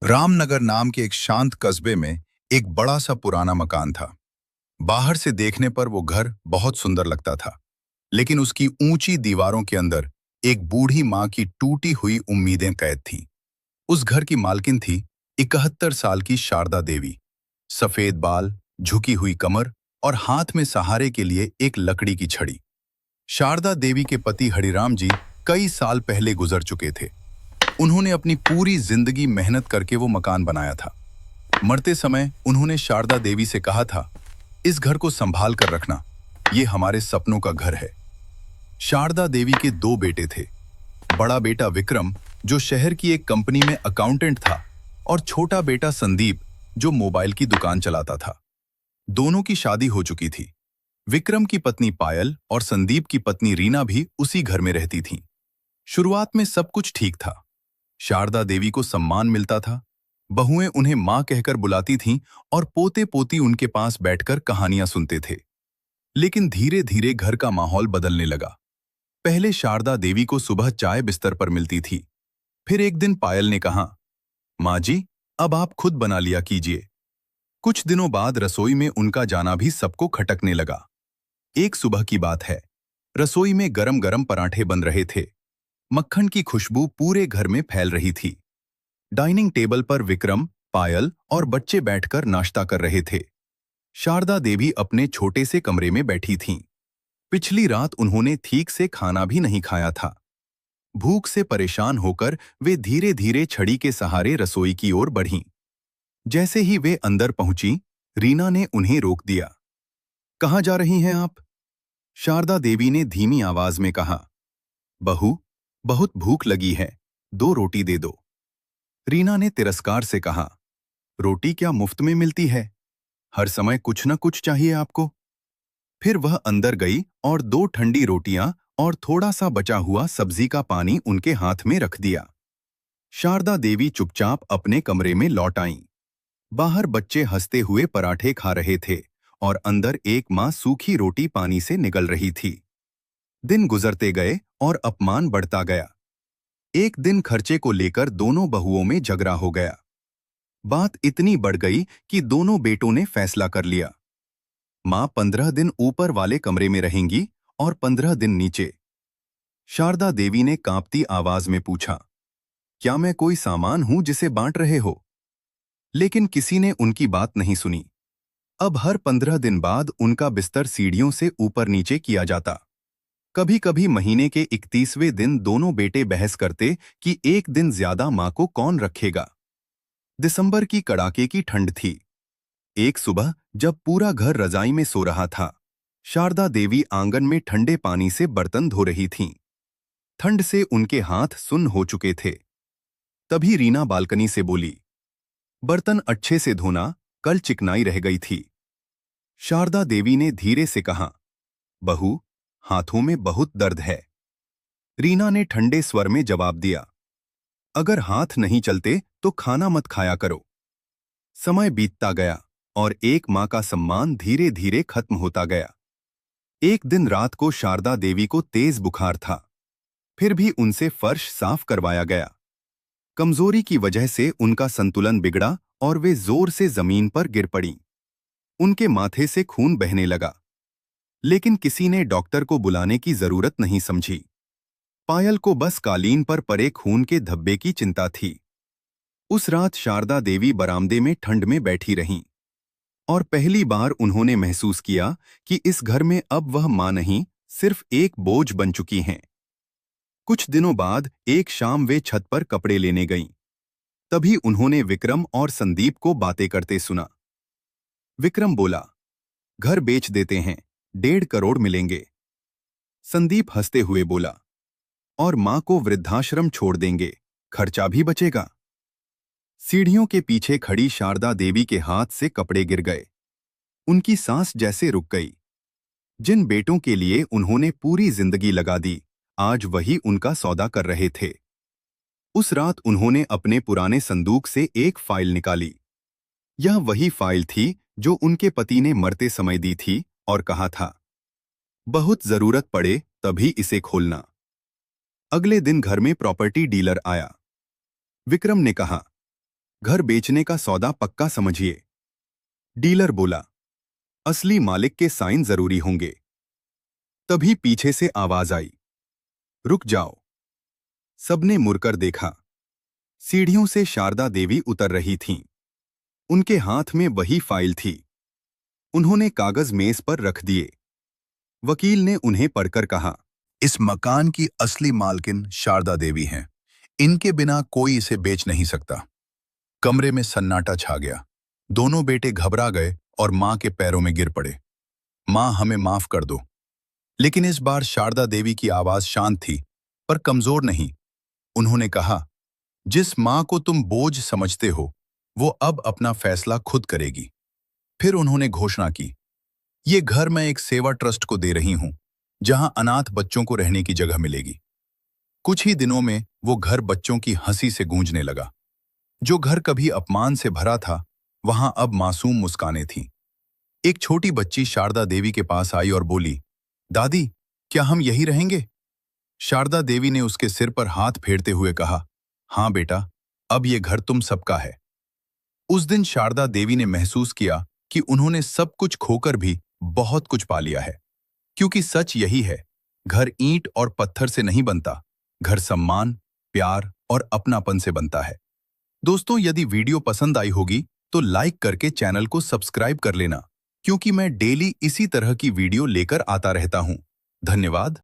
रामनगर नाम के एक शांत कस्बे में एक बड़ा सा पुराना मकान था। बाहर से देखने पर वो घर बहुत सुंदर लगता था, लेकिन उसकी ऊंची दीवारों के अंदर एक बूढ़ी माँ की टूटी हुई उम्मीदें कैद थीं। उस घर की मालकिन थी 71 साल की शारदा देवी। सफेद बाल, झुकी हुई कमर और हाथ में सहारे के लिए एक लकड़ी की छड़ी। शारदा देवी के पति हरिराम जी कई साल पहले गुजर चुके थे। उन्होंने अपनी पूरी जिंदगी मेहनत करके वो मकान बनाया था। मरते समय उन्होंने शारदा देवी से कहा था, इस घर को संभाल कर रखना, ये हमारे सपनों का घर है। शारदा देवी के दो बेटे थे। बड़ा बेटा विक्रम, जो शहर की एक कंपनी में अकाउंटेंट था, और छोटा बेटा संदीप, जो मोबाइल की दुकान चलाता था। दोनों की शादी हो चुकी थी। विक्रम की पत्नी पायल और संदीप की पत्नी रीना भी उसी घर में रहती थीं। शुरुआत में सब कुछ ठीक था। शारदा देवी को सम्मान मिलता था। बहुएं उन्हें मां कहकर बुलाती थीं और पोते पोती उनके पास बैठकर कहानियां सुनते थे। लेकिन धीरे धीरे घर का माहौल बदलने लगा। पहले शारदा देवी को सुबह चाय बिस्तर पर मिलती थी। फिर एक दिन पायल ने कहा, माँ जी, अब आप खुद बना लिया कीजिए। कुछ दिनों बाद रसोई में उनका जाना भी सबको खटकने लगा। एक सुबह की बात है। रसोई में गरम गरम पराठे बन रहे थे। मक्खन की खुशबू पूरे घर में फैल रही थी। डाइनिंग टेबल पर विक्रम, पायल और बच्चे बैठकर नाश्ता कर रहे थे। शारदा देवी अपने छोटे से कमरे में बैठी थीं। पिछली रात उन्होंने ठीक से खाना भी नहीं खाया था। भूख से परेशान होकर वे धीरे धीरे छड़ी के सहारे रसोई की ओर बढ़ीं। जैसे ही वे अंदर पहुंची, रीना ने उन्हें रोक दिया। कहाँ जा रही हैं आप? शारदा देवी ने धीमी आवाज में कहा। बहू, बहुत भूख लगी है, 2 रोटी दे दो। रीना ने तिरस्कार से कहा, रोटी क्या मुफ्त में मिलती है? हर समय कुछ न कुछ चाहिए आपको। फिर वह अंदर गई और 2 ठंडी रोटियां और थोड़ा सा बचा हुआ सब्जी का पानी उनके हाथ में रख दिया। शारदा देवी चुपचाप अपने कमरे में लौट आईं। बाहर बच्चे हंसते हुए पराठे खा रहे थे और अंदर एक माँ सूखी रोटी पानी से निगल रही थी। दिन गुजरते गए और अपमान बढ़ता गया। एक दिन खर्चे को लेकर दोनों बहुओं में झगड़ा हो गया। बात इतनी बढ़ गई कि दोनों बेटों ने फैसला कर लिया। मां 15 दिन ऊपर वाले कमरे में रहेंगी और 15 दिन नीचे। शारदा देवी ने कांपती आवाज में पूछा, क्या मैं कोई सामान हूं जिसे बांट रहे हो? लेकिन किसी ने उनकी बात नहीं सुनी। अब हर 15 दिन बाद उनका बिस्तर सीढ़ियों से ऊपर नीचे किया जाता। कभी कभी महीने के 31वें दिन दोनों बेटे बहस करते कि एक दिन ज्यादा मां को कौन रखेगा। दिसंबर की कड़ाके की ठंड थी। एक सुबह जब पूरा घर रजाई में सो रहा था, शारदा देवी आंगन में ठंडे पानी से बर्तन धो रही थीं। ठंड से उनके हाथ सुन्न हो चुके थे। तभी रीना बालकनी से बोली, बर्तन अच्छे से धोना, कल चिकनाई रह गई थी। शारदा देवी ने धीरे से कहा, बहू, हाथों में बहुत दर्द है। रीना ने ठंडे स्वर में जवाब दिया, अगर हाथ नहीं चलते तो खाना मत खाया करो। समय बीतता गया और एक मां का सम्मान धीरे धीरे खत्म होता गया। एक दिन रात को शारदा देवी को तेज बुखार था। फिर भी उनसे फर्श साफ करवाया गया। कमजोरी की वजह से उनका संतुलन बिगड़ा और वे जोर से जमीन पर गिर पड़ीं। उनके माथे से खून बहने लगा। लेकिन किसी ने डॉक्टर को बुलाने की जरूरत नहीं समझी। पायल को बस कालीन पर पड़े खून के धब्बे की चिंता थी। उस रात शारदा देवी बरामदे में ठंड में बैठी रहीं और पहली बार उन्होंने महसूस किया कि इस घर में अब वह मां नहीं, सिर्फ एक बोझ बन चुकी हैं। कुछ दिनों बाद एक शाम वे छत पर कपड़े लेने गईं। तभी उन्होंने विक्रम और संदीप को बातें करते सुना। विक्रम बोला, घर बेच देते हैं, 1.5 करोड़ मिलेंगे। संदीप हंसते हुए बोला, और मां को वृद्धाश्रम छोड़ देंगे, खर्चा भी बचेगा। सीढ़ियों के पीछे खड़ी शारदा देवी के हाथ से कपड़े गिर गए। उनकी सांस जैसे रुक गई। जिन बेटों के लिए उन्होंने पूरी जिंदगी लगा दी, आज वही उनका सौदा कर रहे थे। उस रात उन्होंने अपने पुराने संदूक से एक फाइल निकाली। यह वही फाइल थी जो उनके पति ने मरते समय दी थी और कहा था, बहुत जरूरत पड़े तभी इसे खोलना। अगले दिन घर में प्रॉपर्टी डीलर आया। विक्रम ने कहा, घर बेचने का सौदा पक्का समझिए। डीलर बोला, असली मालिक के साइन जरूरी होंगे। तभी पीछे से आवाज आई, रुक जाओ। सबने मुड़कर देखा। सीढ़ियों से शारदा देवी उतर रही थीं। उनके हाथ में वही फाइल थी। उन्होंने कागज मेज पर रख दिए। वकील ने उन्हें पढ़कर कहा, इस मकान की असली मालकिन शारदा देवी हैं। इनके बिना कोई इसे बेच नहीं सकता। कमरे में सन्नाटा छा गया। दोनों बेटे घबरा गए और मां के पैरों में गिर पड़े। मां, हमें माफ कर दो। लेकिन इस बार शारदा देवी की आवाज शांत थी, पर कमजोर नहीं। उन्होंने कहा, जिस मां को तुम बोझ समझते हो, वो अब अपना फैसला खुद करेगी। फिर उन्होंने घोषणा की, ये घर मैं एक सेवा ट्रस्ट को दे रही हूं, जहां अनाथ बच्चों को रहने की जगह मिलेगी। कुछ ही दिनों में वो घर बच्चों की हंसी से गूंजने लगा। जो घर कभी अपमान से भरा था, वहां अब मासूम मुस्कानें थीं। एक छोटी बच्ची शारदा देवी के पास आई और बोली, दादी, क्या हम यही रहेंगे? शारदा देवी ने उसके सिर पर हाथ फेरते हुए कहा, हाँ बेटा, अब ये घर तुम सबका है। उस दिन शारदा देवी ने महसूस किया कि उन्होंने सब कुछ खोकर भी बहुत कुछ पा लिया है। क्योंकि सच यही है, घर ईंट और पत्थर से नहीं बनता, घर सम्मान, प्यार और अपनापन से बनता है। दोस्तों, यदि वीडियो पसंद आई होगी तो लाइक करके चैनल को सब्सक्राइब कर लेना, क्योंकि मैं डेली इसी तरह की वीडियो लेकर आता रहता हूं। धन्यवाद।